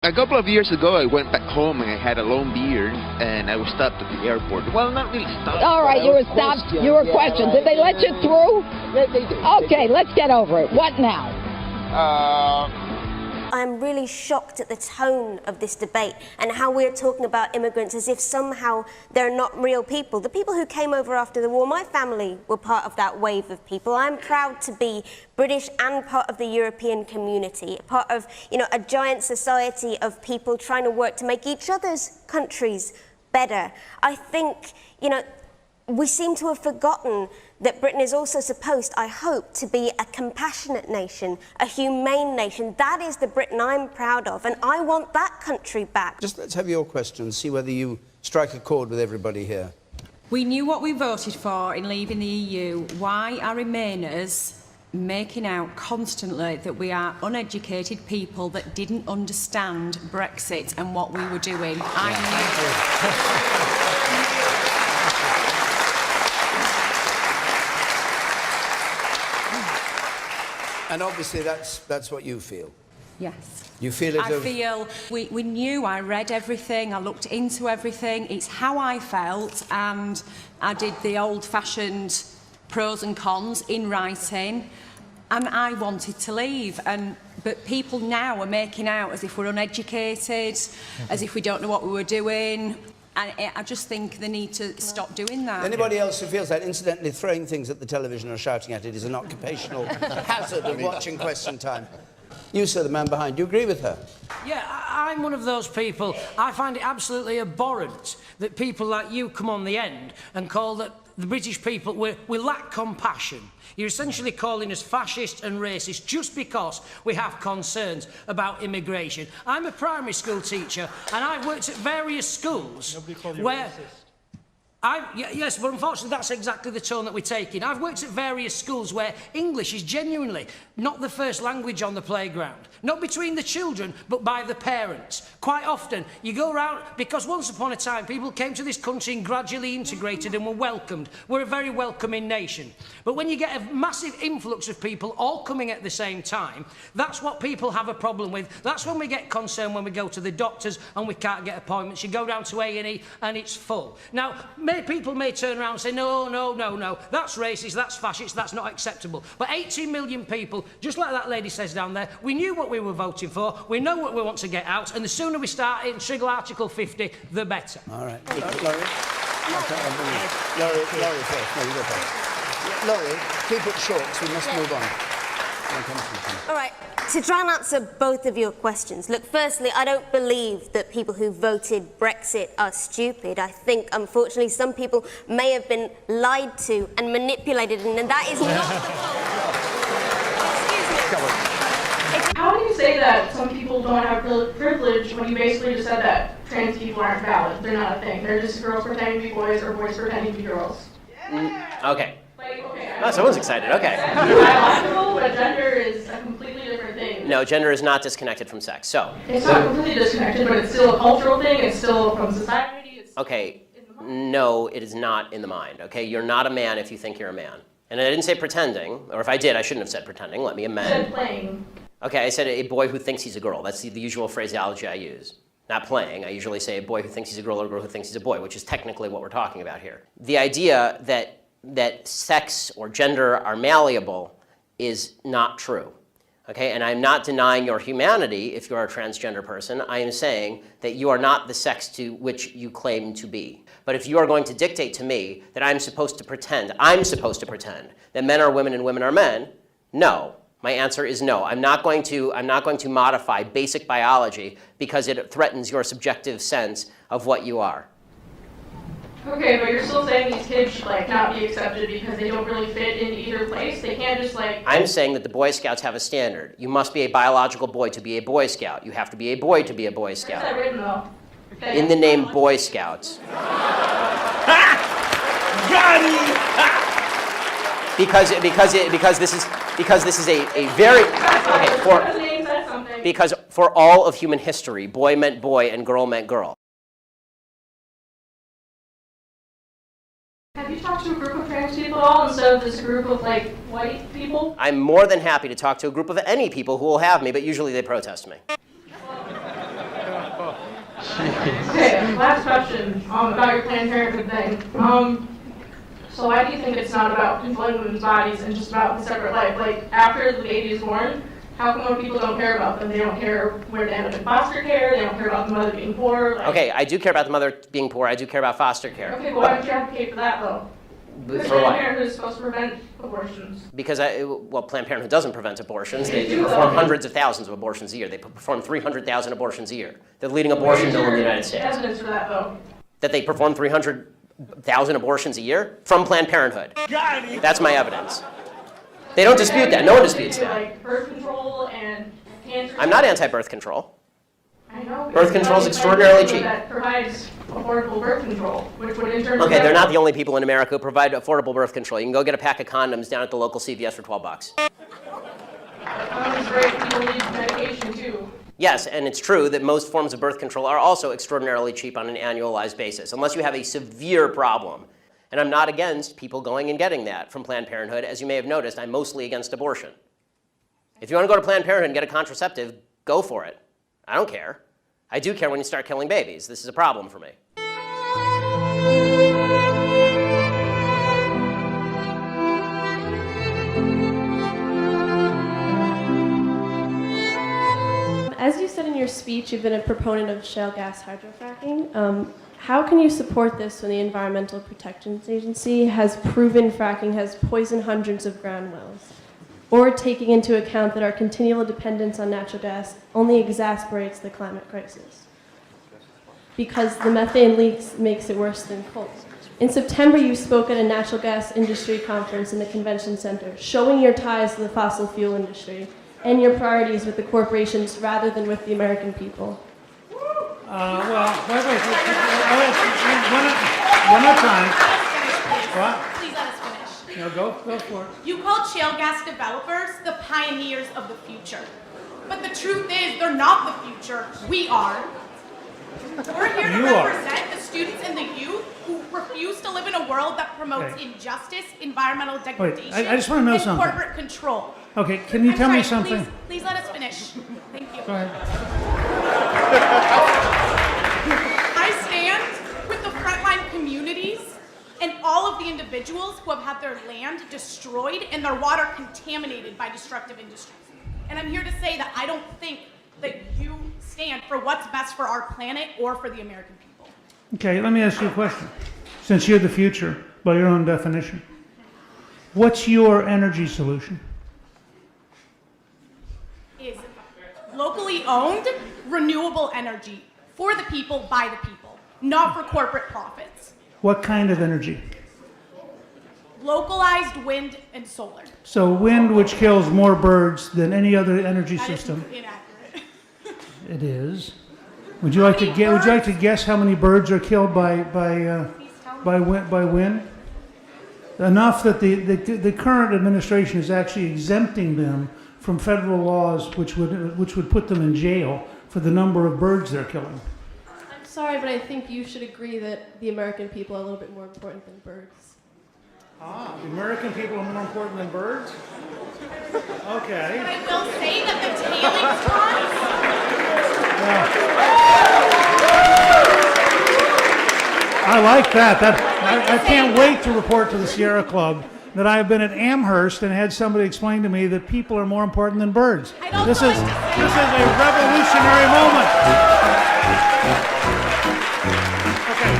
A couple of years ago, I went back home and I had a long beer, and I was stopped at the airport. Well, not really stopped. All right, you were stopped. You were questioned. Did they let you through? They did. Okay, let's get over it. What now? I'm really shocked at the tone of this debate and how we're talking about immigrants as if somehow they're not real people. The people who came over after the war, my family were part of that wave of people. I'm proud to be British and part of the European community, part of, a giant society of people trying to work to make each other's countries better. I think, we seem to have forgotten that Britain is also supposed, I hope, to be a compassionate nation, a humane nation. That is the Britain I'm proud of, and I want that country back. Just let's have your questions, see whether you strike a chord with everybody here. We knew what we voted for in leaving the EU. Why are Remainers making out constantly that we are uneducated people that didn't understand Brexit and what we were doing? And obviously that's what you feel. Yes. You feel it? I feel we knew, I read everything, I looked into everything. It's how I felt, and I did the old-fashioned pros and cons in writing, and I wanted to leave. But people now are making out as if we're uneducated, as if we don't know what we were doing. And I just think they need to stop doing that. Anybody else who feels that, incidentally, throwing things at the television or shouting at it is an occupational hazard of watching Question Time. You, sir, the man behind, do you agree with her? Yeah, I'm one of those people. I find it absolutely abhorrent that people like you come on the end and call that the British people, we lack compassion. You're essentially calling us fascist and racist just because we have concerns about immigration. I'm a primary school teacher, and I've worked at various schools where... Yes, but unfortunately that's exactly the tone that we're taking. I've worked at various schools where English is genuinely not the first language on the playground. Not between the children, but by the parents. Quite often, you go around, because once upon a time people came to this country and gradually integrated and were welcomed. We're a very welcoming nation. But when you get a massive influx of people all coming at the same time, that's what people have a problem with. That's when we get concerned when we go to the doctors and we can't get appointments. You go down to A&E and it's full. Now, people may turn around and say, no, that's racist, that's fascist, that's not acceptable. But 18 million people, just like that lady says down there, we knew what we were voting for, we know what we want to get out, and the sooner we start it and trigger Article 50, the better. All right. Laurie? Laurie first. No, you go first. Laurie, keep it short, so we must move on. All right, to try and answer both of your questions. Look, firstly, I don't believe that people who voted Brexit are stupid. I think, unfortunately, some people may have been lied to and manipulated, and that is not the point. Excuse me. How do you say that some people don't have privilege when you basically just said that trans people aren't valid? They're not a thing. They're just girls pretending to be boys or boys pretending to be girls. Okay. Oh, someone's excited. Okay. Biological, but gender is a completely different thing. No, gender is not disconnected from sex. So. It's not completely disconnected, but it's still a cultural thing. It's still from society. It's okay. No, it is not in the mind. Okay, you're not a man if you think you're a man. And I didn't say pretending, or if I did, I shouldn't have said pretending. Let me amend. You said playing. Okay, I said a boy who thinks he's a girl. That's the usual phraseology I use. Not playing. I usually say a boy who thinks he's a girl or a girl who thinks he's a boy, which is technically what we're talking about here. The idea that sex or gender are malleable is not true. Okay, and I'm not denying your humanity if you're a transgender person. I am saying that you are not the sex to which you claim to be. But if you are going to dictate to me that I'm supposed to pretend that men are women and women are men, no. My answer is no. I'm not going to modify basic biology because it threatens your subjective sense of what you are. Okay, but you're still saying these kids should not be accepted because they don't really fit in either place? They can't just I'm saying that the Boy Scouts have a standard. You must be a biological boy to be a Boy Scout. You have to be a boy to be a Boy Scout. Where's that written though? Okay. In the name Boy Scouts. because this is a very because for all of human history, boy meant boy and girl meant girl. Have you talked to a group of trans people at all instead of this group of white people? I'm more than happy to talk to a group of any people who will have me, but usually they protest me. Okay, last question about your Planned Parenthood thing. So why do you think it's not about controlling women's bodies and just about the separate life? Like, after the baby is born, how come when people don't care about them, they don't care where they end up in foster care, they don't care about the mother being poor? Like, Okay, I do care about the mother being poor, I do care about foster care. okay, but why don't you advocate for that, though? Because For Planned what? Parenthood is supposed to prevent abortions. Because, well, Planned Parenthood doesn't prevent abortions. They perform hundreds of thousands of abortions a year. They perform 300,000 abortions a year. They're the leading abortion mill in the United States. Evidence for that, though. That they perform 300,000 abortions a year from Planned Parenthood. That's my evidence. They don't dispute that. No one disputes that. Like birth control and cancer. I'm not anti-birth control. I know. Birth control is extraordinarily cheap. That provides affordable birth control, which would in turn. Okay, they're not the only people in America who provide affordable birth control. You can go get a pack of condoms down at the local CVS for $12. Condoms great. People need medication too. Yes, and it's true that most forms of birth control are also extraordinarily cheap on an annualized basis, unless you have a severe problem. And I'm not against people going and getting that from Planned Parenthood. As you may have noticed, I'm mostly against abortion. If you want to go to Planned Parenthood and get a contraceptive, go for it. I don't care. I do care when you start killing babies. This is a problem for me. As you said in your speech, you've been a proponent of shale gas hydrofracking. How can you support this when the Environmental Protection Agency has proven fracking has poisoned hundreds of ground wells? Or taking into account that our continual dependence on natural gas only exacerbates the climate crisis? Because the methane leaks makes it worse than coal. In September, you spoke at a natural gas industry conference in the convention center, showing your ties to the fossil fuel industry and your priorities with the corporations rather than with the American people. Well, wait. One at a time. What? Please let us finish. No, go for it. You called shale gas developers the pioneers of the future. But the truth is, they're not the future. We are. We're here to represent the students and the youth who refuse to live in a world that promotes injustice, environmental degradation, I just want to know and something. corporate control. Okay, can you tell me something? Please let us finish. Thank you. Go ahead. I stand with the frontline communities and all of the individuals who have had their land destroyed and their water contaminated by destructive industries. And I'm here to say that I don't think that you stand for what's best for our planet or for the American people. Okay, let me ask you a question. Since you're the future, by your own definition, what's your energy solution? Is locally owned, renewable energy for the people, by the people, not for corporate profits. What kind of energy? Localized wind and solar. So wind, which kills more birds than any other energy system. That is inaccurate. It is. Would you like to guess how many birds are killed by wind? Enough that the current administration is actually exempting them from federal laws, which would put them in jail for the number of birds they're killing. I'm sorry, but I think you should agree that the American people are a little bit more important than birds. Ah, the American people are more important than birds? Okay. I will say that the tailings ponds. I like that. I can't wait to report to the Sierra Club that I have been at Amherst and had somebody explain to me that people are more important than birds. This is a revolutionary moment. Okay.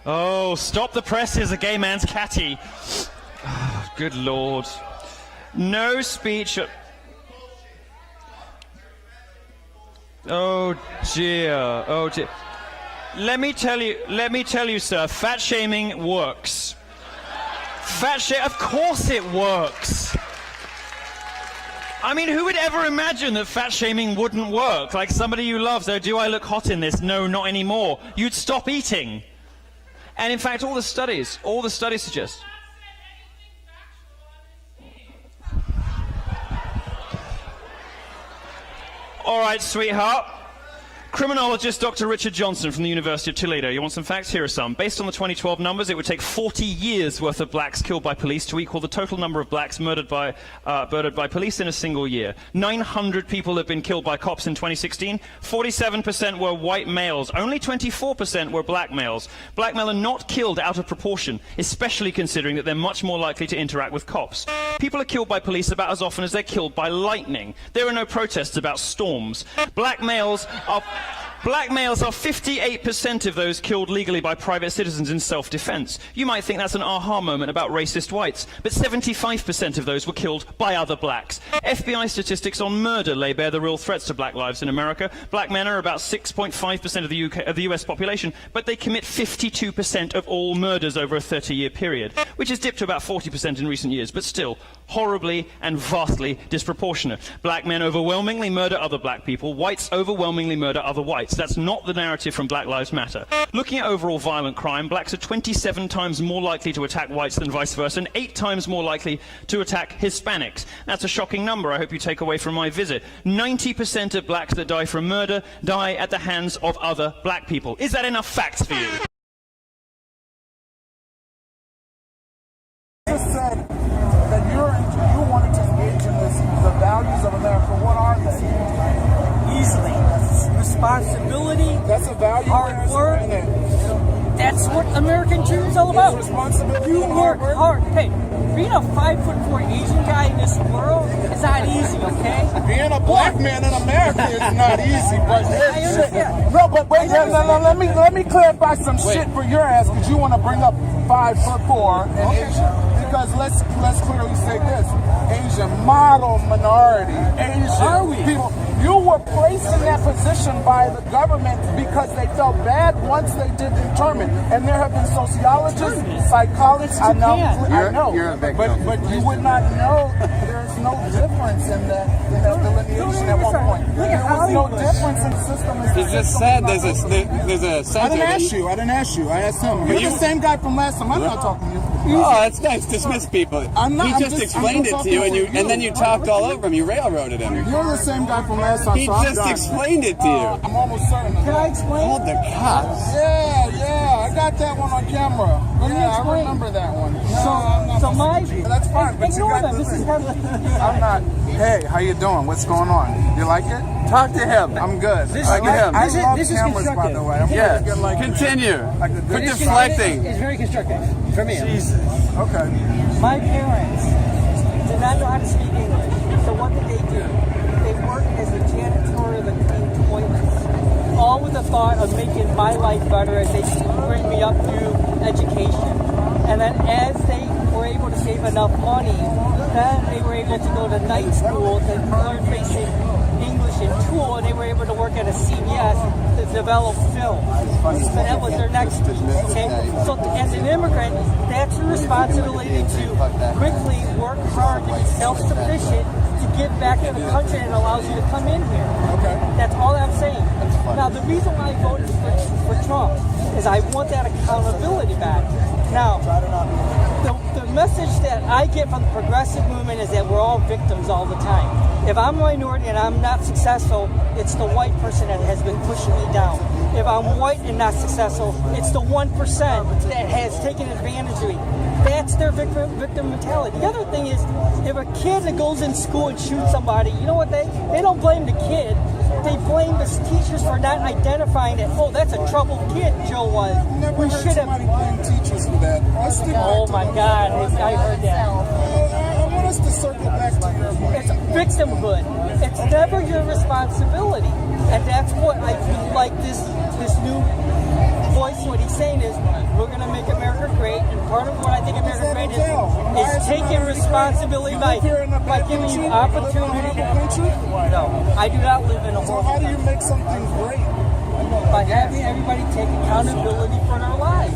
Oh, stop the presses, a gay man's catty. Oh, good Lord. No speech. Oh dear, oh dear. Let me tell you, sir, fat shaming works. Of course it works. I mean, who would ever imagine that fat shaming wouldn't work? Like somebody you love, so do I look hot in this? No, not anymore. You'd stop eating. And in fact, all the studies suggest. All right, sweetheart. Criminologist Dr. Richard Johnson from the University of Toledo. You want some facts? Here are some. Based on the 2012 numbers, it would take 40 years worth of blacks killed by police to equal the total number of blacks murdered by police in a single year. 900 people have been killed by cops in 2016. 47% were white males. Only 24% were black males. Black men are not killed out of proportion, especially considering that they're much more likely to interact with cops. People are killed by police about as often as they're killed by lightning. There are no protests about storms. Black males are 58% of those killed legally by private citizens in self-defense. You might think that's an aha moment about racist whites, but 75% of those were killed by other blacks. FBI statistics on murder lay bare the real threats to black lives in America. Black men are about 6.5% of the US population, but they commit 52% of all murders over a 30-year period, which has dipped to about 40% in recent years, but still horribly and vastly disproportionate. Black men overwhelmingly murder other black people. Whites overwhelmingly murder other whites. That's not the narrative from Black Lives Matter. Looking at overall violent crime, blacks are 27 times more likely to attack whites than vice versa, and 8 times more likely to attack Hispanics. That's a shocking number I hope you take away from my visit. 90% of blacks that die from murder die at the hands of other black people. Is that enough facts for you? Just said that you wanted to engage in the values of America. What are they? Easily. Responsibility. That's a value. Hard work. That's what American dream is all about. You work hard. Hey, being a 5'4" Asian guy in this world is not easy, okay? Being a black man in America is not easy, but I understand. No, but wait, let me clarify some shit for your ass, because you want to bring up 5'4" and Asian. Because let's clearly say this: Asian model minority, Asian people. You were placed in that position by the government because they felt bad once they did determine. And there have been sociologists, psychologists. I know. You're a victim. But you would not know. There's no difference in that delineation at one point. There was no difference in the system. He just said there's a center. I didn't ask you. I asked him. You're the same guy from last time. I'm not talking to you. Oh, that's nice. Dismiss people. He just explained it to you, and then you talked all over him. You railroaded him. You're the same guy from last time. He just explained it to you. I'm almost certain. Can I explain? Hold the cops. Yeah. I got that one on camera. I remember that one. That's fine. But you got the thing. I'm not. Hey, how you doing? What's going on? You like it? Talk to him. I'm good. Talk to him. I love cameras, by the way. Continue. Quit deflecting. It's very constructive for me. Jesus. Okay. My parents did not know how to speak English, so what did they do? They worked as a janitorial to clean toilets, all with the thought of making my life better as they bring me up through education. And then as they were able to save enough money, then they were able to go to night school to learn basic English and tool, and they were able to work at a CBS to develop film. So that was their next piece, okay? So as an immigrant, that's your responsibility to quickly work hard to be self-sufficient, to give back to the country, and allows you to come in here. Okay. That's all I'm saying. Now, the reason why I voted for Trump is I want that accountability back. Now, the message that I get from the progressive movement is that we're all victims all the time. If I'm a minority and I'm not successful, it's the white person that has been pushing me down. If I'm white and not successful, it's the 1% that has taken advantage of me. That's their victim mentality. The other thing is, if a kid that goes in school and shoots somebody, you know what they don't blame the kid. They blame the teachers for not identifying that, oh, that's a troubled kid Joe was. We should have blame teachers for that. Oh my God, I heard that. I want us to circle back to your point. It's victimhood. It's never your responsibility. And that's what I feel like this new voice, what he's saying is, we're going to make America great. And part of what I think America great is taking responsibility by giving you opportunity. No, I do not live in a horrible country. So how do you make something great? By having everybody take accountability for their lives.